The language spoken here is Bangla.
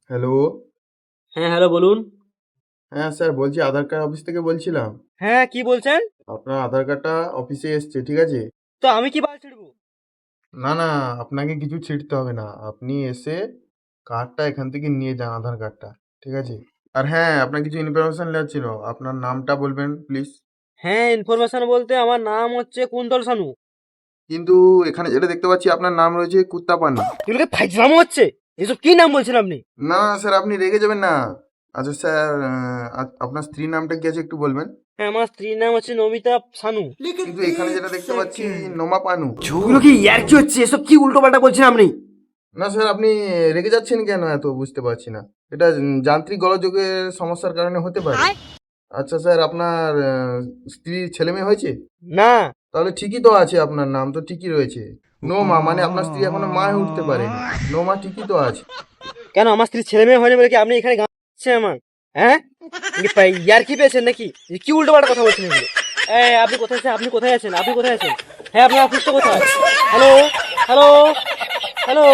হ্যালো। হ্যাঁ, হ্যালো বলুন। হ্যাঁ স্যার, বলছি আধার কার্ড অফিস থেকে বলছিলাম। হ্যাঁ, কি বলছেন? আপনার আধার কার্ডটা অফিসে এসছে, ঠিক আছে? তো আমি কি বাল ছিড়বো? না না, আপনাকে কিছু ছিঁড়তে হবে না। আপনি এসে কার্ডটা এখান থেকে নিয়ে যান, আধার কার্ডটা, ঠিক আছে? আর হ্যাঁ, আপনার কিছু ইনফরমেশন নেওয়ার ছিল। আপনার নামটা বলবেন প্লিজ। হ্যাঁ, ইনফরমেশন বলতে আমার নাম হচ্ছে কুন্তল সানু। কিন্তু এখানে যেটা দেখতে পাচ্ছি আপনার নাম রয়েছে কুত্তাপানি। এগুলোকে ফাইজলামো হচ্ছে। এসব কি নাম বলছেন আপনি? না স্যার, আপনি রেগে যাবেন না। আচ্ছা স্যার, আপনার স্ত্রীর নামটা কি আছে একটু বলবেন? হ্যাঁ, আমার স্ত্রীর নাম হচ্ছে নমিতা সানু। কিন্তু এখানে যেটা দেখতে পাচ্ছি নোমা পানু। এগুলো কি ইয়ার্কি হচ্ছে? এসব কি উল্টো পাল্টা বলছেন আপনি? না স্যার, আপনি রেগে যাচ্ছেন কেন এত, বুঝতে পারছি না। এটা যান্ত্রিক গোলযোগের সমস্যার কারণে হতে পারে। আচ্ছা স্যার, আপনার স্ত্রীর ছেলে মেয়ে হয়েছে? না। তাহলে ঠিকই তো আছে, আপনার নাম তো ঠিকই রয়েছে। নো মা, মানে আপনার স্ত্রী এখনো মা হয়ে উঠতে পারেনি। নো মা ঠিকই তো আছে। কেন আমার স্ত্রীর ছেলে মেয়ে হয়নি বলে কি আপনি এখানে গাচ্ছে আমার? হ্যাঁ, ইয়ার্কি পেয়েছেন নাকি? এ কি উল্টো পাল্টা কথা বলছেন এগুলো? আপনি কোথায় আছেন? আপনি কোথায় আছেন? আপনি কোথায় আছেন? হ্যাঁ, আপনার অফিসটা কোথায়? Hello, hello, hello.